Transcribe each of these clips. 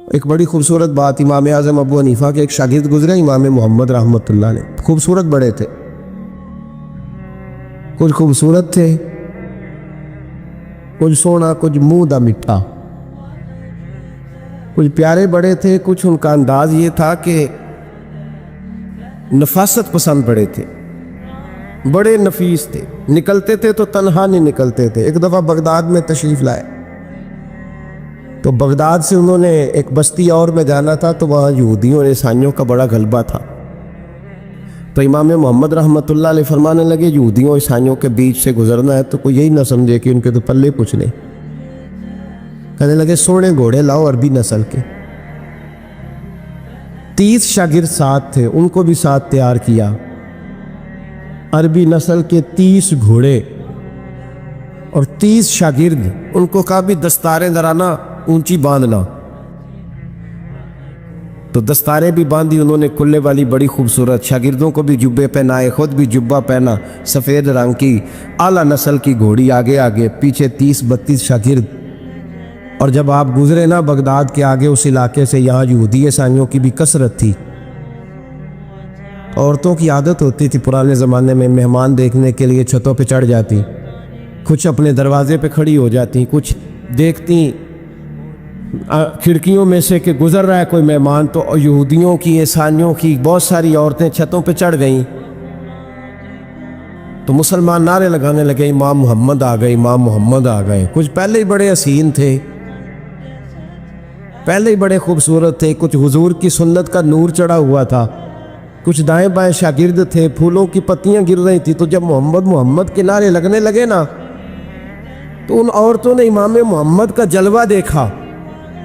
ایک بڑی خوبصورت بات، امام اعظم ابو حنیفہ کے ایک شاگرد گزرے امام محمد رحمۃ اللہ علیہ، خوبصورت بڑے تھے، کچھ خوبصورت تھے، کچھ سونا، کچھ منہ دا مٹھا، کچھ پیارے بڑے تھے، کچھ ان کا انداز یہ تھا کہ نفاست پسند بڑے تھے، بڑے نفیس تھے، نکلتے تھے تو تنہا نہیں نکلتے تھے۔ ایک دفعہ بغداد میں تشریف لائے تو بغداد سے انہوں نے ایک بستی اور میں جانا تھا، تو وہاں یہودیوں اور عیسائیوں کا بڑا غلبہ تھا، تو امام محمد رحمۃ اللہ علیہ فرمانے لگے یہودیوں اور عیسائیوں کے بیچ سے گزرنا ہے تو کوئی یہی نہ سمجھے کہ ان کے تو پلے پوچھ لیں۔ کہنے لگے سونے گھوڑے لاؤ عربی نسل کے۔ 30 شاگرد ساتھ تھے، ان کو بھی ساتھ تیار کیا، عربی نسل کے 30 گھوڑے اور 30 شاگرد، ان کو کہا بھی دستاریں درانا اونچی باندھنا، تو دستاریں بھی باندھی انہوں نے کلے والی بڑی خوبصورت، شاگردوں کو بھی جبے پہنائے، خود بھی جبہ پہنا، سفید رنگ کی اعلیٰ نسل کی گھوڑی، آگے آگے پیچھے 30-32 شاگرد۔ اور جب آپ گزرے نا بغداد کے آگے اس علاقے سے، یہاں یہودی عیسائیوں کی بھی کثرت تھی، عورتوں کی عادت ہوتی تھی پرانے زمانے میں مہمان دیکھنے کے لیے چھتوں پہ چڑھ جاتی، کچھ اپنے دروازے پہ کھڑی ہو جاتی، کچھ دیکھتی کھڑکیوں میں سے کہ گزر رہا ہے کوئی مہمان، تو یہودیوں کی عیسائیوں کی بہت ساری عورتیں چھتوں پہ چڑھ گئیں، تو مسلمان نعرے لگانے لگے امام محمد آ گئے، امام محمد آ گئے۔ کچھ پہلے ہی بڑے حسین تھے، پہلے ہی بڑے خوبصورت تھے، کچھ حضور کی سنت کا نور چڑھا ہوا تھا، کچھ دائیں بائیں شاگرد تھے، پھولوں کی پتیاں گر رہی تھی، تو جب محمد محمد کے نعرے لگنے لگے نا تو ان عورتوں نے امام محمد کا جلوہ دیکھا،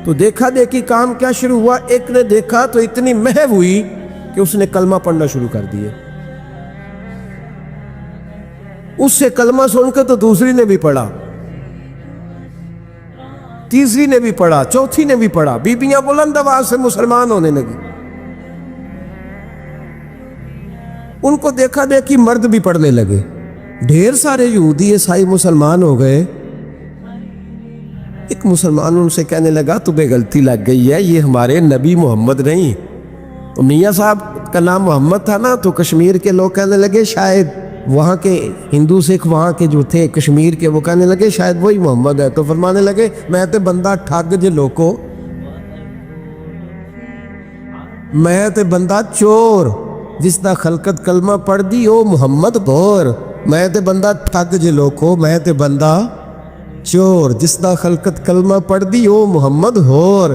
تو دیکھا دیکھی کام کیا شروع ہوا، ایک نے دیکھا تو اتنی محو ہوئی کہ اس نے کلمہ پڑھنا شروع کر دیے، اس سے کلمہ سن کے تو دوسری نے بھی پڑھا، تیسری نے بھی پڑھا، چوتھی نے بھی پڑھا، بیبیاں بلند آواز سے مسلمان ہونے لگی۔ ان کو دیکھا دیکھی مرد بھی پڑھنے لگے، ڈھیر سارے یہودی عیسائی مسلمان ہو گئے۔ ایک مسلمان ان سے کہنے لگا تمہیں غلطی لگ گئی ہے، یہ ہمارے نبی محمد نہیں۔ تو میاں صاحب کا نام محمد تھا نا، تو کشمیر کے لوگ کہنے لگے شاید وہاں کے ہندو سکھ وہاں کے جو تھے کشمیر کے، وہ کہنے لگے شاید وہی محمد ہے، تو فرمانے لگے میں تے بندہ ٹھگ جے لوکو، میں تے بندہ چور، جس دا خلقت کلمہ پڑھ دی او محمد بور، میں تے بندہ ٹھگ جے لوکو، میں تے بندہ چور، جس دا خلقت کلمہ پڑھ دی او محمد ہور۔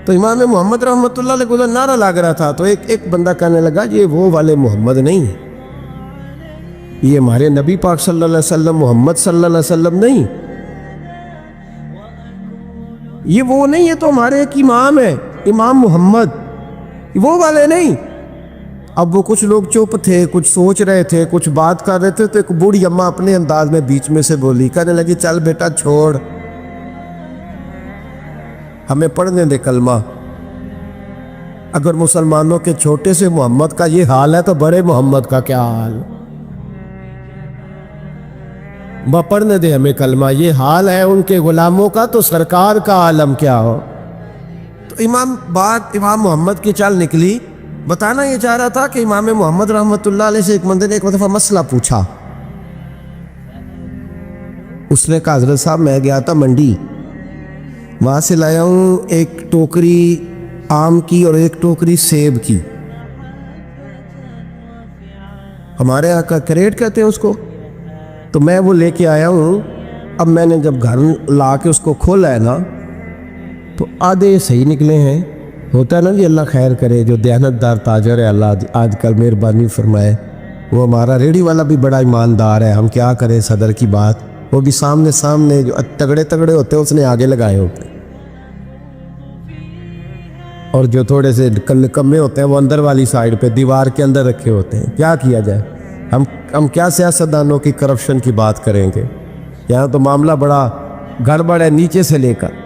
تو امام محمد رحمۃ اللہ علیہ کو نعرہ لگ رہا تھا، تو ایک بندہ کہنے لگا یہ وہ والے محمد نہیں، یہ ہمارے نبی پاک صلی اللہ علیہ وسلم محمد صلی اللہ علیہ وسلم نہیں، یہ وہ نہیں، یہ تو ہمارے ایک امام ہے امام محمد، وہ والے نہیں۔ اب وہ کچھ لوگ چپ تھے، کچھ سوچ رہے تھے، کچھ بات کر رہے تھے، تو ایک بوڑھی اماں اپنے انداز میں بیچ میں سے بولی، کہنے لگی چل بیٹا چھوڑ، ہمیں پڑھنے دے کلمہ، اگر مسلمانوں کے چھوٹے سے محمد کا یہ حال ہے تو بڑے محمد کا کیا حال، پڑھنے دے ہمیں کلمہ، یہ حال ہے ان کے غلاموں کا تو سرکار کا عالم کیا ہو۔ تو امام محمد کی چال نکلی، بتانا یہ چاہ رہا تھا کہ امام محمد رحمۃ اللہ علیہ سے ایک بندے نے ایک دفعہ مسئلہ پوچھا، اس نے کہا حضرت صاحب میں گیا تھا منڈی، وہاں سے لایا ہوں ایک ٹوکری آم کی اور ایک ٹوکری سیب کی، ہمارے یہاں کا کریٹ کہتے ہیں اس کو، تو میں وہ لے کے آیا ہوں۔ اب میں نے جب گھر لا کے اس کو کھولا ہے نا تو آدھے صحیح نکلے ہیں، ہوتا ہے نا جی اللہ خیر کرے، جو دیانت دار تاجر ہے اللہ آج کل مہربانی فرمائے، وہ ہمارا ریڑھی والا بھی بڑا ایماندار ہے، ہم کیا کریں صدر کی بات، وہ بھی سامنے جو تگڑے ہوتے ہیں اس نے آگے لگائے ہوتے ہیں، اور جو تھوڑے سے کمے ہوتے ہیں وہ اندر والی سائیڈ پہ دیوار کے اندر رکھے ہوتے ہیں۔ کیا کیا جائے، ہم کیا سیاستدانوں کی کرپشن کی بات کریں گے، یہاں تو معاملہ بڑا گڑبڑ ہے نیچے سے لے کر۔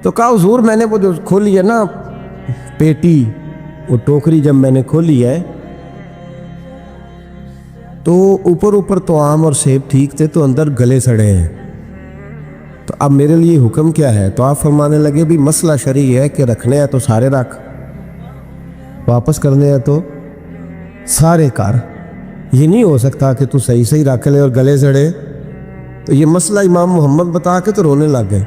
تو کہا حضور میں نے وہ جو کھولی ہے نا پیٹی، وہ ٹوکری جب میں نے کھولی ہے تو اوپر تو آم اور سیب ٹھیک تھے، تو اندر گلے سڑے ہیں، تو اب میرے لیے حکم کیا ہے؟ تو آپ فرمانے لگے بھی مسئلہ شرعی ہے کہ رکھنے ہیں تو سارے رکھ، واپس کرنے ہیں تو سارے کر، یہ نہیں ہو سکتا کہ تو صحیح صحیح رکھ لے اور گلے سڑے۔ تو یہ مسئلہ امام محمد بتا کے تو رونے لگ گئے۔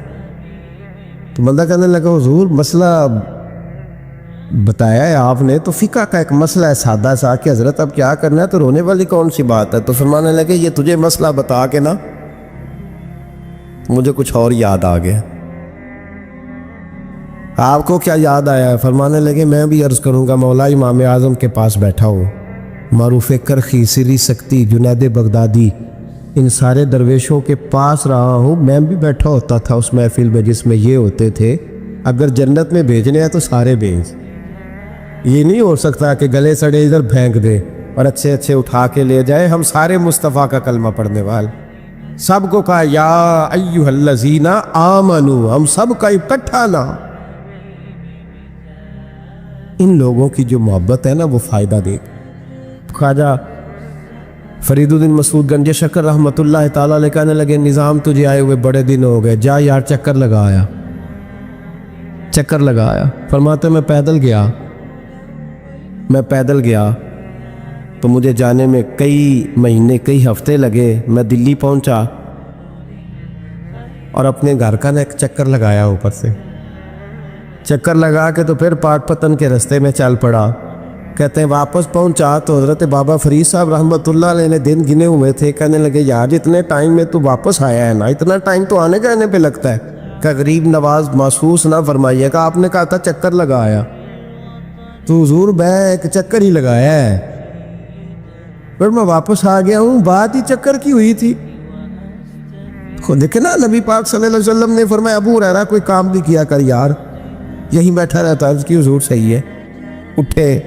تو بندہ کہنے لگا حضور مسئلہ بتایا ہے آپ نے، تو فقہ کا ایک مسئلہ ہے سادہ سا کہ حضرت اب کیا کرنا ہے، تو رونے والی کون سی بات ہے؟ تو فرمانے لگے یہ تجھے مسئلہ بتا کے نا مجھے کچھ اور یاد آ گیا۔ آپ کو کیا یاد آیا ہے؟ فرمانے لگے میں بھی عرض کروں گا، مولا امام اعظم کے پاس بیٹھا ہوں، معروف کرخی، سری سکتی، جنید بغدادی، ان سارے درویشوں کے پاس رہا ہوں، میں بھی بیٹھا ہوتا تھا اس محفل میں جس میں یہ ہوتے تھے، اگر جنت میں بھیجنے ہیں تو سارے بھیج، یہ نہیں ہو سکتا کہ گلے سڑے ادھر پھینک دے اور اچھے اچھے اٹھا کے لے جائے۔ ہم سارے مصطفیٰ کا کلمہ پڑھنے والے، سب کو کہا یا ایھا الذین آمنوا، ہم سب کا اکٹھا نام۔ ان لوگوں کی جو محبت ہے نا وہ فائدہ دے گی۔ خواجہ فرید الدین مسعود گنج شکر رحمۃ اللہ تعالیٰ علیہ کہنے لگے نظام تجھے آئے ہوئے بڑے دن ہو گئے، جا یار چکر لگایا، چکر لگایا۔ فرماتے میں پیدل گیا تو مجھے جانے میں کئی مہینے کئی ہفتے لگے۔ میں دلی پہنچا اور اپنے گھر کا نا ایک چکر لگایا، اوپر سے چکر لگا کے تو پھر پاک پتن کے رستے میں چل پڑا۔ کہتے ہیں واپس پہنچا تو حضرت بابا فرید صاحب رحمۃ اللہ علیہ نے دن گنے ہوئے تھے، کہنے لگے یار اتنے ٹائم میں تو واپس آیا ہے نا، اتنا ٹائم تو آنے جانے پہ لگتا ہے، کہ غریب نواز محسوس نہ فرمائیے گا، آپ نے کہا تھا چکر لگایا، تو حضور میں ایک چکر ہی لگایا ہے، پھر میں واپس آ گیا ہوں، بات ہی چکر کی ہوئی تھی۔ خود دیکھیں نا نبی پاک صلی اللہ علیہ وسلم نے فرمایا ابو ہریرہ کوئی کام بھی کیا کر یار، یہیں بیٹھا رہتا، عرض کی حضور صحیح ہے۔ اٹھے،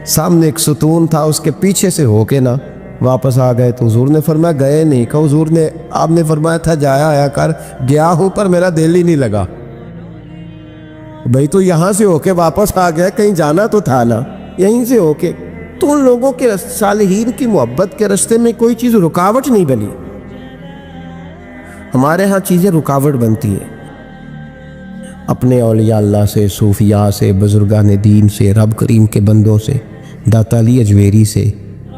سامنے ایک ستون تھا، اس کے پیچھے سے ہو کے نا واپس آ گئے، تو حضور نے فرمایا گئے نہیں، کہ حضور نے آپ نے فرمایا تھا جایا آیا کر، گیا ہوں پر میرا دل ہی نہیں لگا۔ بھئی تو یہاں سے ہو کے واپس آ گیا، کہیں جانا تو تھا نا، یہیں سے ہو کے۔ تو ان لوگوں کے صالحین کی محبت کے راستے میں کوئی چیز رکاوٹ نہیں بنی۔ ہمارے ہاں چیزیں رکاوٹ بنتی ہیں، اپنے اولیاء اللہ سے، صوفیاء سے، بزرگان دین سے، رب کریم کے بندوں سے، داتا علی اجمیری سے،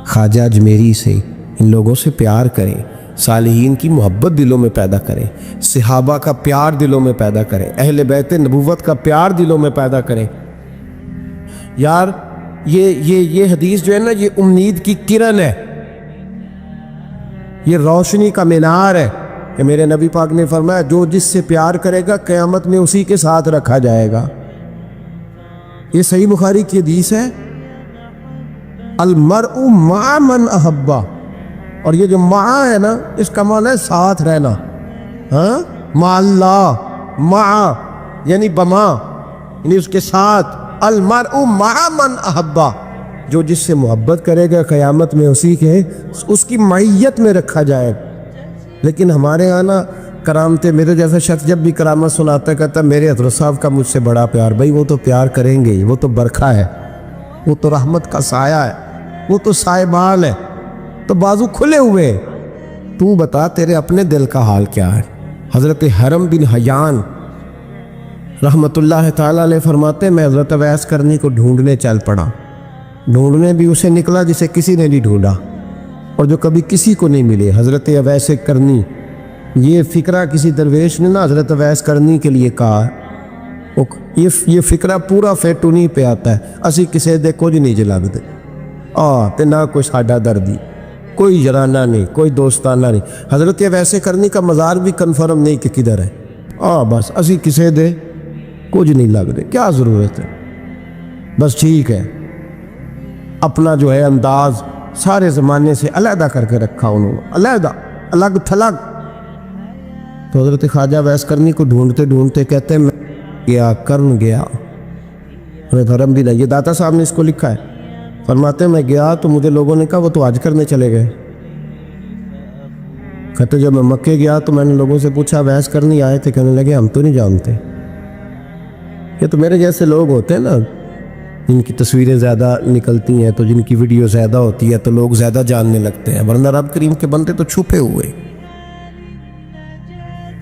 خواجہ اجمیری سے، ان لوگوں سے پیار کریں، صالحین کی محبت دلوں میں پیدا کریں، صحابہ کا پیار دلوں میں پیدا کریں، اہل بیت نبوت کا پیار دلوں میں پیدا کریں۔ یار یہ حدیث جو ہے نا، یہ امید کی کرن ہے، یہ روشنی کا مینار ہے کہ میرے نبی پاک نے فرمایا جو جس سے پیار کرے گا قیامت میں اسی کے ساتھ رکھا جائے گا۔ یہ صحیح بخاری کی حدیث ہے، المرء مع من احبہ، اور یہ جو مع ہے نا اس کا معنی ہے ساتھ رہنا، ہاں، مع اللہ، مع یعنی بما، یعنی اس کے ساتھ، المرء مع من احبہ، جو جس سے محبت کرے گا قیامت میں اسی کے اس کی معیت میں رکھا جائے گا۔ لیکن ہمارے یہاں نا کرامتیں، میرے جیسا شخص جب بھی کرامت سناتا ہے کہتا ہے میرے حضرت صاحب کا مجھ سے بڑا پیار۔ بھائی وہ تو پیار کریں گے ہی، وہ تو برکھا ہے، وہ تو رحمت کا سایہ ہے، وہ تو سائبان ہے، تو بازو کھلے ہوئے۔ تو بتا تیرے اپنے دل کا حال کیا ہے؟ حضرت حرم بن حیان رحمۃ اللہ تعالیٰ علیہ فرماتے ہیں میں حضرت اویس کرنی کو ڈھونڈنے چل پڑا، ڈھونڈنے بھی اسے نکلا جسے کسی نے نہیں ڈھونڈا اور جو کبھی کسی کو نہیں ملے، حضرت اویس کرنی۔ یہ فکرہ کسی درویش نے نا حضرت اویس کرنی کے لیے کہا، یہ فکرہ پورا فٹ انہیں پہ آتا ہے، اسی کسے دے کچھ نہیں جلگتے، تے نہ کوئی ساڈا دردی، کوئی جرانہ نہیں، کوئی دوستانہ نہیں۔ حضرت اویس کرنی کا مزار بھی کنفرم نہیں کہ کدھر ہے، بس اسی کسے دے کچھ نہیں لگتے، کیا ضرورت ہے، بس ٹھیک ہے، اپنا جو ہے انداز سارے زمانے سے علیحدہ کر کے رکھا انہوں نے، علیحدہ، الگ تھلگ۔ تو حضرت خواجہ اویس کرنی کو ڈھونڈتے ڈھونڈتے کہتے ہیں میں گیا، کرن گیا، دھرم بھی نہیں، یہ داتا صاحب نے اس کو لکھا ہے، فرماتے ہیں میں گیا تو مجھے لوگوں نے کہا وہ تو حج کرنے چلے گئے۔ کہتے جب میں مکے گیا تو میں نے لوگوں سے پوچھا اویس کرنی آئے تھے؟ کہنے لگے ہم تو نہیں جانتے۔ یہ تو میرے جیسے لوگ ہوتے ہیں نا جن کی تصویریں زیادہ نکلتی ہیں تو جن کی ویڈیو زیادہ ہوتی ہے تو لوگ زیادہ جاننے لگتے ہیں، ورنہ رب کریم کے بندے تو چھپے ہوئے۔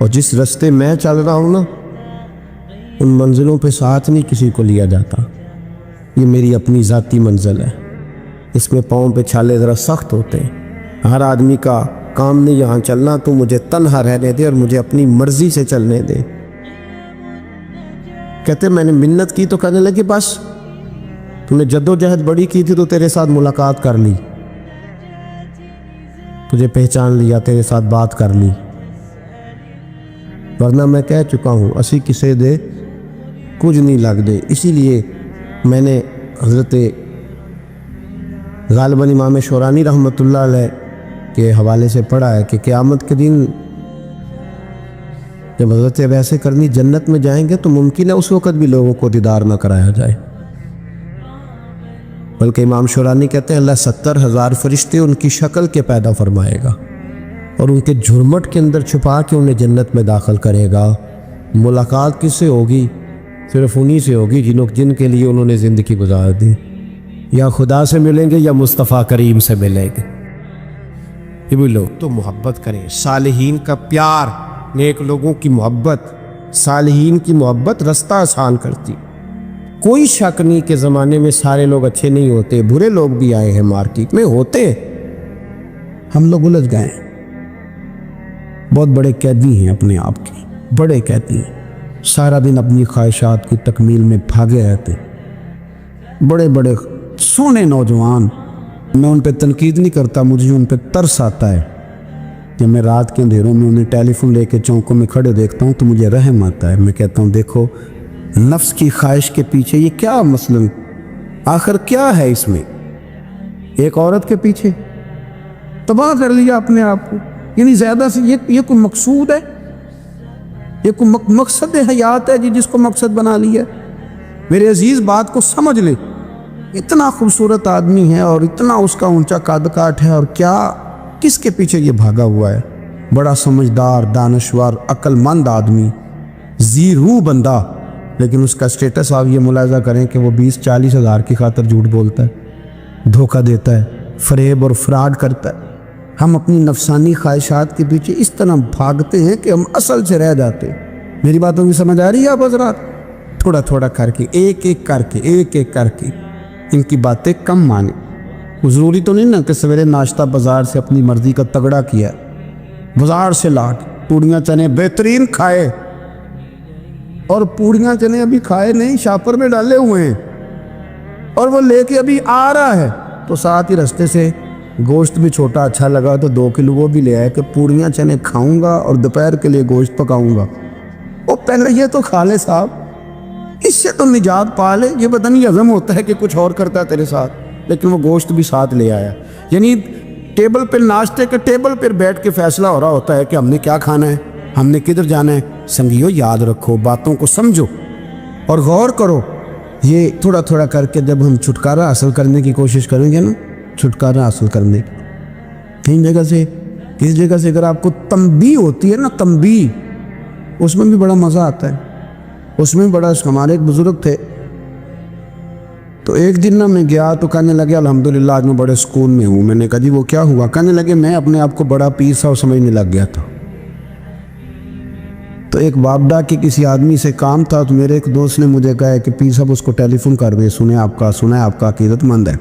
اور جس راستے میں چل رہا ہوں نا، ان منزلوں پہ ساتھ نہیں کسی کو لیا جاتا. یہ میری اپنی ذاتی منزل ہے. اس میں پاؤں پہ چھالے ذرا سخت ہوتے ہیں. ہر آدمی کا کام نہیں یہاں چلنا. تو مجھے تنہا رہنے دے اور مجھے اپنی مرضی سے چلنے دے. کہتے میں نے منت کی تو کہنے لگے بس تو نے جد و جہد بڑی کی تھی تو تیرے ساتھ ملاقات کر لی، تجھے پہچان لیا، تیرے ساتھ بات کر لی، ورنہ میں کہہ چکا ہوں اسی کسے دے کچھ نہیں لگ دے. اسی لیے میں نے حضرت غالباً امام شورانی رحمۃ اللہ علیہ کے حوالے سے پڑھا ہے کہ قیامت کے دن جب حضرت ویسے کرنی جنت میں جائیں گے تو ممکن ہے اس وقت بھی لوگوں کو دیدار نہ کرایا جائے، بلکہ امام شورانی کہتے ہیں اللہ 70,000 فرشتے ان کی شکل کے پیدا فرمائے گا اور ان کے جھرمٹ کے اندر چھپا کے انہیں جنت میں داخل کرے گا. ملاقات کس سے ہوگی؟ صرف انہی سے ہوگی جن کے لیے انہوں نے زندگی گزار دی. یا خدا سے ملیں گے یا مصطفیٰ کریم سے ملیں گے. یہ بھی لوگ تو محبت کریں، صالحین کا پیار، نیک لوگوں کی محبت، صالحین کی محبت رستہ آسان کرتی. کوئی شک نہیں کہ زمانے میں سارے لوگ اچھے نہیں ہوتے، برے لوگ بھی آئے ہیں مارکیٹ میں، ہوتے. ہم لوگ الجھ گئے ہیں، بہت بڑے قیدی ہیں اپنے آپ کے، بڑے قیدی ہیں. سارا دن اپنی خواہشات کی تکمیل میں بھاگے رہتے. بڑے بڑے سونے نوجوان، میں ان پہ تنقید نہیں کرتا، مجھے ان پہ ترس آتا ہے. جب میں رات کے اندھیروں میں انہیں ٹیلی فون لے کے چوکوں میں کھڑے دیکھتا ہوں تو مجھے رحم آتا ہے. میں کہتا ہوں دیکھو نفس کی خواہش کے پیچھے یہ کیا مثلاً آخر کیا ہے اس میں؟ ایک عورت کے پیچھے تباہ کر لیا اپنے آپ کو. یعنی زیادہ سے یہ کوئی مقصود ہے؟ یہ کوئی مقصد حیات ہے جس کو مقصد بنا لیا؟ میرے عزیز بات کو سمجھ لے. اتنا خوبصورت آدمی ہے اور اتنا اس کا اونچا قد کاٹ ہے، اور کیا کس کے پیچھے یہ بھاگا ہوا ہے؟ بڑا سمجھدار، دانشور، عقل مند آدمی، ذی روح بندہ، لیکن اس کا سٹیٹس آپ یہ ملاحظہ کریں کہ وہ 20-40 ہزار کی خاطر جھوٹ بولتا ہے، دھوکہ دیتا ہے، فریب اور فراڈ کرتا ہے. ہم اپنی نفسانی خواہشات کے پیچھے اس طرح بھاگتے ہیں کہ ہم اصل سے رہ جاتے ہیں. میری باتوں کی سمجھ آ رہی ہے آپ حضرات؟ تھوڑا تھوڑا کر کے، ایک ایک کر کے ان کی باتیں کم مانیں. ضروری تو نہیں نا کہ سویرے ناشتہ بازار سے اپنی مرضی کا تگڑا کیا، بازار سے لاٹ پوڑیاں چنے بہترین کھائے، اور پوڑیاں چنے ابھی کھائے نہیں، شاپر میں ڈالے ہوئے ہیں، اور وہ لے کے ابھی آ رہا ہے تو ساتھ ہی رستے سے گوشت بھی چھوٹا اچھا لگا تو 2 کلو وہ بھی لے آئے کہ پوڑیاں چنے کھاؤں گا اور دوپہر کے لیے گوشت پکاؤں گا. وہ پہلے یہ تو کھا لے صاحب، اس سے تو نجات پا لے. یہ پتہ نہیں ہضم ہوتا ہے کہ کچھ اور کرتا ہے تیرے ساتھ، لیکن وہ گوشت بھی ساتھ لے آیا. یعنی ٹیبل پہ، ناشتے کے ٹیبل پر بیٹھ کے فیصلہ ہو رہا ہوتا ہے کہ ہم نے کیا کھانا ہے، ہم نے کدھر جانا ہے. سنگیو یاد رکھو، باتوں کو سمجھو اور غور کرو. یہ تھوڑا تھوڑا کر کے جب ہم چھٹکارا حاصل کرنے کی کوشش کریں گے نا، چھٹکارا حاصل کرنے کی کہیں جگہ سے، کس جگہ سے اگر آپ کو تنبیہ ہوتی ہے نا، تنبیہ، اس میں بھی بڑا مزہ آتا ہے. اس میں بڑا، ہمارے ایک بزرگ تھے تو ایک دن نا میں گیا تو کہنے لگے الحمدللہ آج میں بڑے سکون میں ہوں. میں نے کہا جی وہ کیا ہوا؟ کہنے لگے میں اپنے آپ کو بڑا پیر صاحب سمجھنے لگ گیا تھا. تو ایک بابڈا کے کسی آدمی سے کام تھا تو میرے ایک دوست نے مجھے کہا کہ پیر صاحب اس کو ٹیلی فون کر دے، سنا ہے آپ کا عقیدت مند ہے.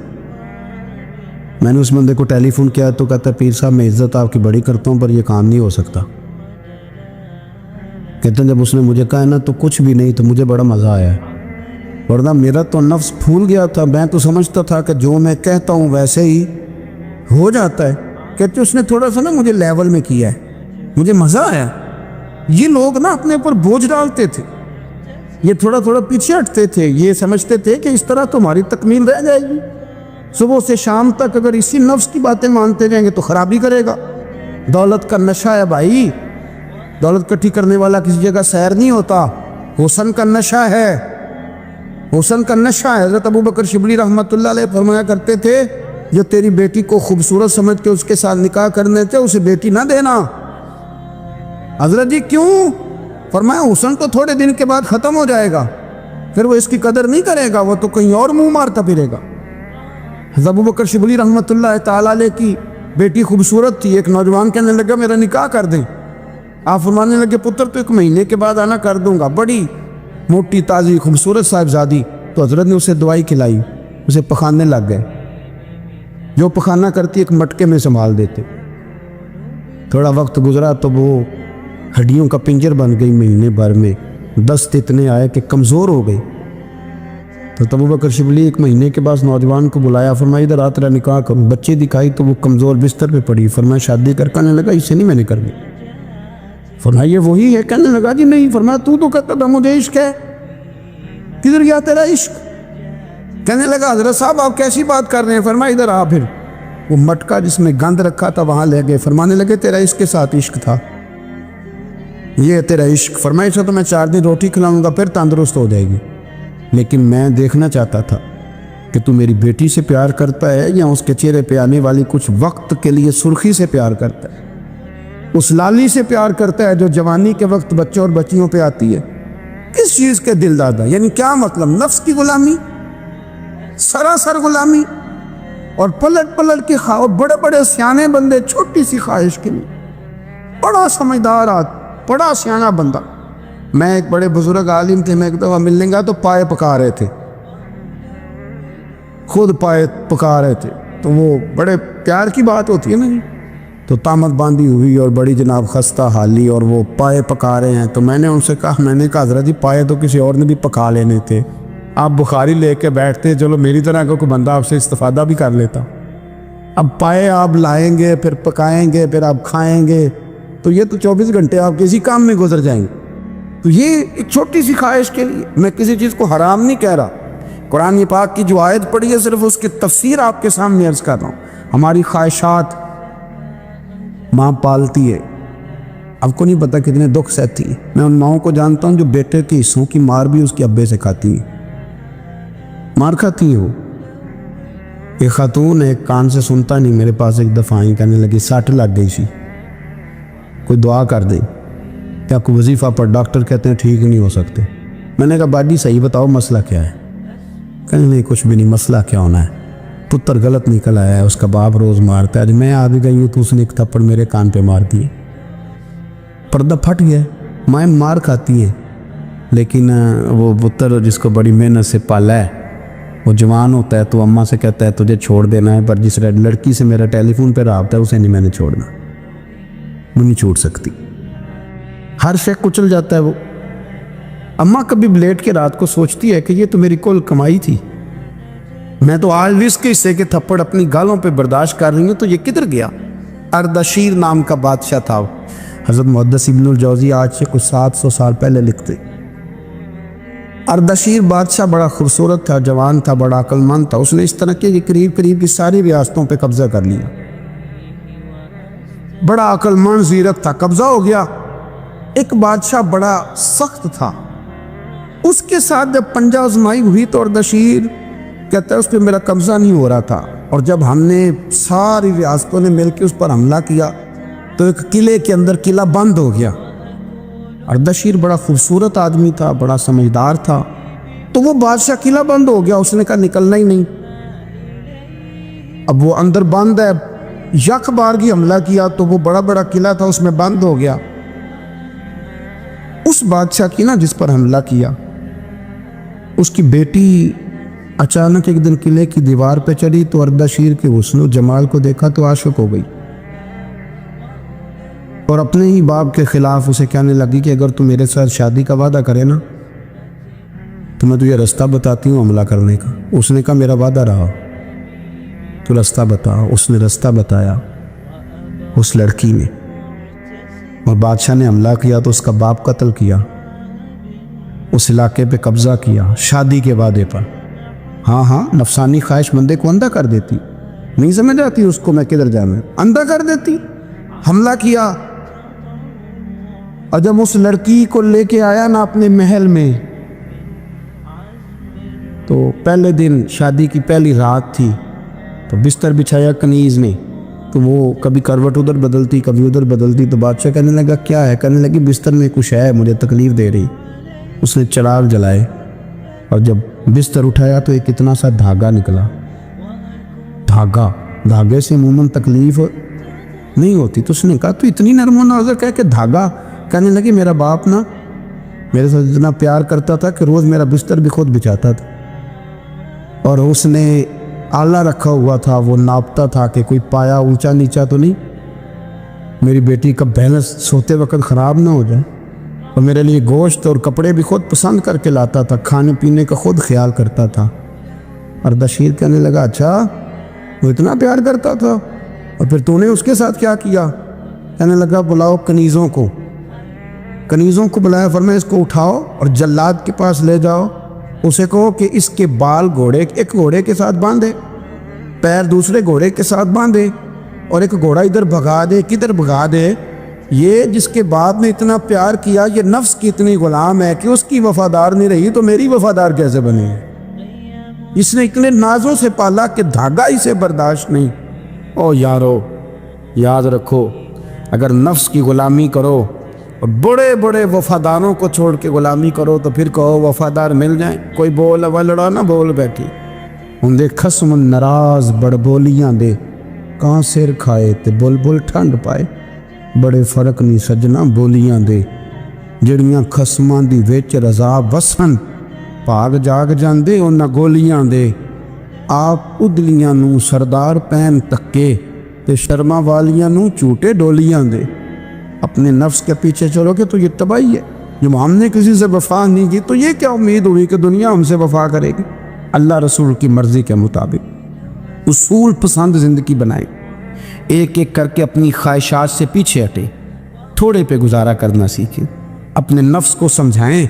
میں نے اس بندے کو ٹیلی فون کیا تو کہتا پیر صاحب میں عزت آپ کی بڑی کرتا ہوں پر یہ کام نہیں ہو سکتا. کہتے ہیں جب اس نے مجھے کہا نا تو کچھ بھی نہیں، تو مجھے بڑا مزہ آیا، ورنہ میرا تو نفس پھول گیا تھا. میں تو سمجھتا تھا کہ جو میں کہتا ہوں ویسے ہی ہو جاتا ہے. کہتے اس نے تھوڑا سا نا مجھے لیول میں کیا ہے، مجھے مزہ آیا. یہ لوگ نا اپنے اوپر بوجھ ڈالتے تھے، یہ تھوڑا تھوڑا پیچھے ہٹتے تھے، یہ سمجھتے تھے کہ اس طرح تو ہماری تکمیل رہ جائے گی. صبح سے شام تک اگر اسی نفس کی باتیں مانتے جائیں گے تو خرابی کرے گا. دولت کا نشہ ہے بھائی، دولت کٹھی کرنے والا کسی جگہ سیر نہیں ہوتا. حسن کا نشہ ہے، حسن کا نشہ ہے. حضرت ابو بکر شبلی رحمۃ اللہ علیہ فرمایا کرتے تھے جو تیری بیٹی کو خوبصورت سمجھ کے اس کے ساتھ نکاح کرنے تھے اسے بیٹی نہ دینا. حضرت جی کیوں؟ فرمایا حسن تو تھوڑے دن کے بعد ختم ہو جائے گا، پھر وہ اس کی قدر نہیں کرے گا، وہ تو کہیں اور منہ مارتا پھرے گا. حضرت ابو بکر شبلی رحمۃ اللہ تعالیٰ علیہ کی بیٹی خوبصورت تھی. ایک نوجوان کہنے لگا میرا نکاح کر دیں. آپ فرمانے لگے پتر تو 1 مہینے کے بعد آنا کر دوں گا، بڑی موٹی تازی خوبصورت صاحبزادی۔ تو حضرت نے اسے دوائی کھلائی، اسے پخانے لگ گئے، جو پخانہ کرتی ایک مٹکے میں سنبھال دیتے۔ تھوڑا وقت گزرا تو وہ ہڈیوں کا پنجر بن گئی، مہینے بھر میں دست اتنے آئے کہ کمزور ہو گئی۔ تو ابو بکر شبلی 1 مہینے کے بعد نوجوان کو بلایا، فرمایا ادھر آ تیرا نکاح کروں۔ بچے دکھائی تو وہ کمزور بستر پہ پڑی، فرمایا شادی کہنے لگا اسے نہیں میں نے کرنی۔ فرمایا یہ وہی ہے؟ کہنے لگا جی نہیں۔ فرمایا تو کہتا تھا مجھے عشق ہے، کدھر گیا تیرا عشق؟ کہنے لگا حضرت صاحب آپ کیسی بات کر رہے ہیں؟ فرمایا ادھر آ۔ پھر وہ مٹکا جس میں گند رکھا تھا وہاں لے گئے، فرمانے لگے تیرا اس کے ساتھ عشق تھا، یہ ہے تیرا عشق۔ فرمایا اسے تو میں 4 دن روٹی کھلاؤں گا پھر تندرست ہو جائے گی، لیکن میں دیکھنا چاہتا تھا کہ تو میری بیٹی سے پیار کرتا ہے یا اس کے چہرے پہ آنے والی کچھ وقت کے لیے سرخی سے پیار کرتا ہے، اس لالی سے پیار کرتا ہے جو جوانی کے وقت بچوں اور بچیوں پہ آتی ہے۔ کس چیز کے دل دادا؟ یعنی کیا مطلب؟ نفس کی غلامی، سراسر غلامی، اور پلٹ پلٹ کے خواہ بڑے بڑے سیانے بندے چھوٹی سی خواہش کے لیے، بڑا سمجھدار آدمی، بڑا سیانہ بندہ۔ میں ایک بڑے بزرگ عالم تھے، میں ایک دفعہ ملنے گا تو پائے پکا رہے تھے، خود پائے پکا رہے تھے، تو وہ بڑے پیار کی بات ہوتی ہے نا جی، تو تامت باندھی ہوئی اور بڑی جناب خستہ حالی، اور وہ پائے پکا رہے ہیں۔ تو میں نے ان سے کہا، میں نے کہا حضرت جی پائے تو کسی اور نے بھی پکا لینے تھے، آپ بخاری لے کے بیٹھتے، چلو میری طرح کا کوئی بندہ آپ سے استفادہ بھی کر لیتا۔ اب پائے آپ لائیں گے، پھر پکائیں گے، پھر آپ کھائیں گے، تو یہ تو 24 گھنٹے آپ کسی کام میں گزر جائیں گے۔ تو یہ ایک چھوٹی سی خواہش کے لیے، میں کسی چیز کو حرام نہیں کہہ رہا، قرآن پاک کی جو آیت پڑھی ہے صرف اس کی تفسیر آپ کے سامنے عرض کر رہا ہوں۔ ہماری خواہشات ماں پالتی ہے، آپ کو نہیں پتہ کتنے دکھ سہتی ہے۔ میں ان ماؤں کو جانتا ہوں جو بیٹے کے حصوں کی مار بھی اس کے ابے سے کھاتی ہیں، مار کھاتی ہے وہ۔ ایک خاتون ایک کان سے سنتا نہیں، میرے پاس ایک دفعہ آئی، کہنے لگی 60 لگ گئی سی، کوئی دعا کر دے، کیا کوئی وظیفہ پر ڈاکٹر کہتے ہیں ٹھیک نہیں ہو سکتے۔ میں نے کہا باجی صحیح بتاؤ مسئلہ کیا ہے؟ کہنے نہیں کچھ بھی نہیں، مسئلہ کیا ہونا ہے، پتر غلط نکل آیا ہے، اس کا باپ روز مارتا ہے، آج میں آ بھی گئی ہوں تو اس نے ایک تھپڑ میرے کان پہ مار دیے، پردہ پھٹ گیا۔ مائیں مار کھاتی ہیں، لیکن وہ پتر جس کو بڑی محنت سے پالا ہے، وہ جوان ہوتا ہے تو اماں سے کہتا ہے تجھے چھوڑ دینا ہے، پر جس لڑکی سے میرا ٹیلی فون پہ رابطہ ہے اسے نہیں میں نے چھوڑنا، وہ نہیں چھوڑ سکتی، ہر شے کچل جاتا ہے وہ۔ اماں کبھی لیٹ کے رات کو سوچتی ہے کہ یہ تو میری کل کمائی تھی، میں تو آج اس کے حصے کے تھپڑ اپنی گالوں پہ برداشت کر رہی ہوں، تو یہ کدھر گیا؟ اردشیر نام کا بادشاہ تھا، حضرت محدث ابن الجوزی آج سے کچھ 700 سال پہلے لکھتے۔ اردشیر بادشاہ بڑا خوبصورت تھا، جوان تھا، بڑا عقل مند تھا، اس نے اس طرح کے قریب قریب کی ساری ریاستوں پہ قبضہ کر لیا، بڑا عقل مند زیرک تھا، قبضہ ہو گیا۔ ایک بادشاہ بڑا سخت تھا، اس کے ساتھ جب پنجہ آزمائی ہوئی تو اردشیر کہتا ہے اس پہ میرا قبضہ نہیں ہو رہا تھا، اور جب ہم نے ساری ریاستوں نے مل کے اس پر حملہ کیا تو ایک قلعے کے اندر قلعہ بند ہو گیا۔ اردشیر بڑا خوبصورت آدمی تھا، بڑا سمجھدار تھا، تو وہ بادشاہ قلعہ بند ہو گیا، اس نے کہا نکلنا ہی نہیں، اب وہ اندر بند ہے، یک بارگی حملہ کیا تو وہ بڑا بڑا قلعہ تھا اس میں بند ہو گیا۔ اس بادشاہ کی نا جس پر حملہ کیا، اس کی بیٹی اچانک ایک دن قلعے کی دیوار پہ چڑھی تو اردشیر کے حسن و جمال کو دیکھا تو عاشق ہو گئی، اور اپنے ہی باپ کے خلاف اسے کہنے لگی کہ اگر تو میرے ساتھ شادی کا وعدہ کرے نا تو میں تجھے رستہ بتاتی ہوں حملہ کرنے کا۔ اس نے کہا میرا وعدہ رہا، تو رستہ بتا۔ اس نے رستہ بتایا اس لڑکی نے، اور بادشاہ نے حملہ کیا تو اس کا باپ قتل کیا، اس علاقے پہ قبضہ کیا شادی کے وعدے پر۔ ہاں ہاں، نفسانی خواہش بندے کو اندھا کر دیتی، نہیں سمجھ آتی اس کو میں کدھر جانا، اندھا کر دیتی۔ حملہ کیا، اور جب اس لڑکی کو لے کے آیا نا اپنے محل میں، تو پہلے دن شادی کی پہلی رات تھی، تو بستر بچھایا کنیز نے، تو وہ کبھی کروٹ ادھر بدلتی کبھی ادھر بدلتی، تو بادشاہ کہنے لگا کیا ہے؟ کہنے لگی بستر میں کچھ ہے، مجھے تکلیف دے رہی۔ اس نے چراغ جلائے اور جب بستر اٹھایا تو ایک اتنا سا دھاگا نکلا، دھاگے سے عموماً تکلیف نہیں ہوتی، تو اس نے کہا تو اتنی نرم و نازک ہے کہ دھاگا کہنے لگی میرا باپ نا میرے ساتھ اتنا پیار کرتا تھا کہ روز میرا بستر بھی خود بچھاتا تھا، اور اس نے آلہ رکھا ہوا تھا، وہ ناپتا تھا کہ کوئی پایا اونچا نیچا تو نہیں، میری بیٹی کا بیلنس سوتے وقت خراب نہ ہو جائے، اور میرے لیے گوشت اور کپڑے بھی خود پسند کر کے لاتا تھا، کھانے پینے کا خود خیال کرتا تھا۔ اردشیر کہنے لگا اچھا وہ اتنا پیار کرتا تھا، اور پھر تو نے اس کے ساتھ کیا کیا؟ کہنے لگا بلاؤ کنیزوں کو بلایا، فرمایا اس کو اٹھاؤ اور جلاد کے پاس لے جاؤ، اسے کہو کہ اس کے بال ایک گھوڑے کے ساتھ باندھے، پیر دوسرے گھوڑے کے ساتھ باندھے، اور ایک گھوڑا ادھر بھگا دے، کدھر بھگا دے۔ یہ جس کے باپ نے اتنا پیار کیا، یہ نفس کی اتنی غلام ہے کہ اس کی وفادار نہیں رہی تو میری وفادار کیسے بنے گی؟ اس نے اتنے نازوں سے پالا کہ دھاگا اسے برداشت نہیں۔ او یارو یاد رکھو، اگر نفس کی غلامی کرو اور بڑے بڑے وفاداروں کو چھوڑ کے غلامی کرو تو پھر کہو وفادار مل جائیں، کوئی بول لڑا نہ بول بیٹھی۔ ہوں دے خصم ناراض بڑبولیاں دے، کہاں سر کھائے تے بلبل ٹھنڈ پائے، بڑے فرق نہیں سجنا بولیاں دے، جڑیاں خصماں دی وچ رضا وسن، پاگ جاگ جاندے انہاں گولیاں دے، آپ ادلیاں نو سردار پین تکے تے شرما والیاں نو چوٹے ڈولیاں دے۔ اپنے نفس کے پیچھے چلو گے تو یہ تباہی ہے۔ جب ہم نے کسی سے وفا نہیں کی تو یہ کیا امید ہوئی کہ دنیا ہم سے وفا کرے گی؟ اللہ رسول کی مرضی کے مطابق اصول پسند زندگی بنائیں، ایک ایک کر کے اپنی خواہشات سے پیچھے ہٹیں، تھوڑے پہ گزارا کرنا سیکھیں، اپنے نفس کو سمجھائیں۔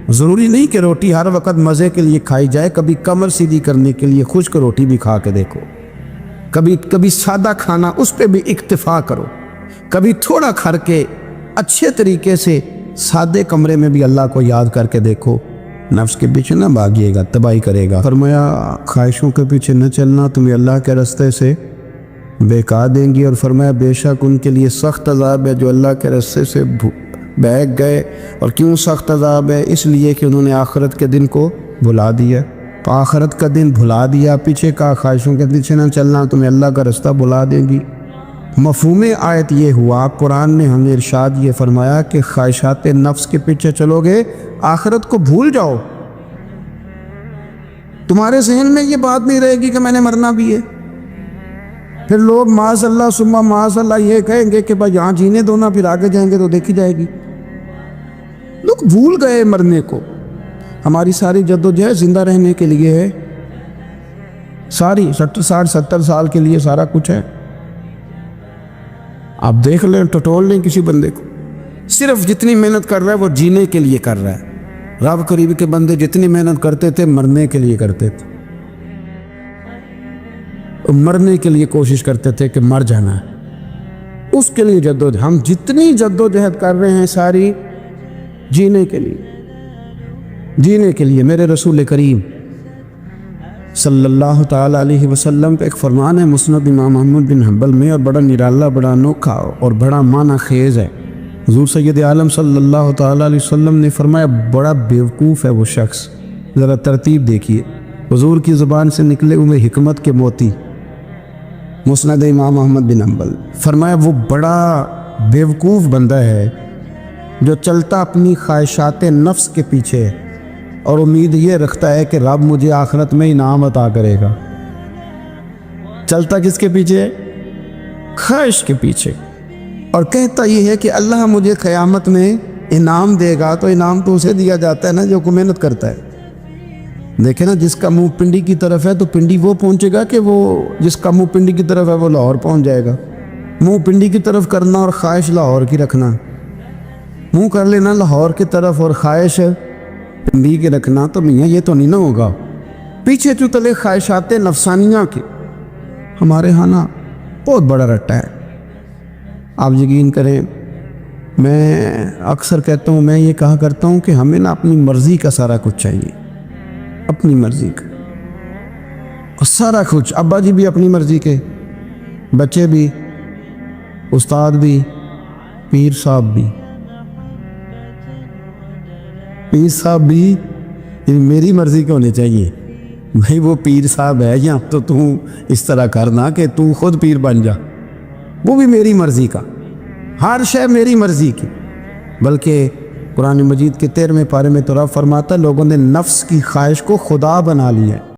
ضروری نہیں کہ روٹی ہر وقت مزے کے لیے کھائی جائے، کبھی کمر سیدھی کرنے کے لیے خشک روٹی بھی کھا کے دیکھو، کبھی سادہ کھانا اس پہ بھی اکتفا کرو، کبھی تھوڑا کھر کے اچھے طریقے سے سادے کمرے میں بھی اللہ کو یاد کر کے دیکھو۔ نفس کے پیچھے نہ بھاگیے گا، تباہی کرے گا۔ فرمایا خواہشوں کے پیچھے نہ چلنا، تمہیں اللہ کے راستے سے بہکا دیں گی، اور فرمایا بے شک ان کے لیے سخت عذاب ہے جو اللہ کے راستے سے بہک گئے۔ اور کیوں سخت عذاب ہے؟ اس لیے کہ انہوں نے آخرت کے دن کو بھلا دیا، تو آخرت کا دن بھلا دیا، پیچھے کا خواہشوں کے پیچھے نہ چلنا، تمہیں اللہ کا راستہ بھلا دیں گی۔ مفہوم آیت یہ ہوا، قرآن نے ہمیں ارشاد یہ فرمایا کہ خواہشات نفس کے پیچھے چلو گے آخرت کو بھول جاؤ، تمہارے ذہن میں یہ بات نہیں رہے گی کہ میں نے مرنا بھی ہے۔ پھر لوگ معاذ اللہ ثم معاذ اللہ یہ کہیں گے کہ بھائی یہاں جینے دو نا، پھر آگے جائیں گے تو دیکھی جائے گی۔ لوگ بھول گئے مرنے کو۔ ہماری ساری جدوجہد زندہ رہنے کے لیے ہے، ساری 60-70 سال کے لیے سارا کچھ ہے۔ آپ دیکھ لیں، ٹٹول لیں کسی بندے کو، صرف جتنی محنت کر رہا ہے وہ جینے کے لیے کر رہا ہے۔ رب قریب کے بندے جتنی محنت کرتے تھے مرنے کے لیے کرتے تھے، مرنے کے لیے کوشش کرتے تھے کہ مر جانا ہے، اس کے لیے جدوجہد۔ ہم جتنی جدوجہد کر رہے ہیں ساری جینے کے لیے۔ میرے رسول کریم صلی اللہ تعالیٰ علیہ وسلم پہ ایک فرمان ہے مسند امام احمد بن حنبل میں، اور بڑا نرالا، بڑا انوکھا اور بڑا معنی خیز ہے۔ حضور سید عالم صلی اللہ تعالیٰ علیہ وسلم نے فرمایا بڑا بیوقوف ہے وہ شخص، ذرا ترتیب دیکھیے، حضور کی زبان سے نکلے ہوئے حکمت کے موتی، مسند امام احمد بن حنبل۔ فرمایا وہ بڑا بیوقوف بندہ ہے جو چلتا اپنی خواہشات نفس کے پیچھے ہے اور امید یہ رکھتا ہے کہ رب مجھے آخرت میں انعام عطا کرے گا۔ چلتا کس کے پیچھے؟ خواہش کے پیچھے، اور کہتا یہ ہے کہ اللہ مجھے قیامت میں انعام دے گا، تو انعام تو اسے دیا جاتا ہے نا جو محنت کرتا ہے۔ دیکھیں نا، جس کا منہ پنڈی کی طرف ہے تو پنڈی وہ پہنچے گا کہ وہ جس کا منہ پنڈی کی طرف ہے وہ لاہور پہنچ جائے گا۔ منہ پنڈی کی طرف کرنا اور خواہش لاہور کی رکھنا، منہ کر لینا لاہور کی طرف اور خواہش پنڈی کے رکھنا، تو میاں یہ تو نہیں نہ ہوگا۔ پیچھے جو تلے خواہشات نفسانیہ کے ہمارے ہاں نا بہت بڑا رٹا ہے۔ آپ یقین کریں، میں اکثر کہتا ہوں، میں یہ کہا کرتا ہوں کہ ہمیں نا اپنی مرضی کا سارا کچھ چاہیے، اپنی مرضی کا، اور سارا کچھ۔ ابا جی بھی اپنی مرضی کے، بچے بھی، استاد بھی، پیر صاحب بھی، پیر صاحب بھی میری مرضی کے ہونے چاہیے۔ بھائی وہ پیر صاحب ہے یا تو اس طرح کرنا کہ تو خود پیر بن جا، وہ بھی میری مرضی کا، ہر شے میری مرضی کی۔ بلکہ قرآن مجید کے 13ویں پارے میں تو رب فرماتا ہے لوگوں نے نفس کی خواہش کو خدا بنا لیا ہے۔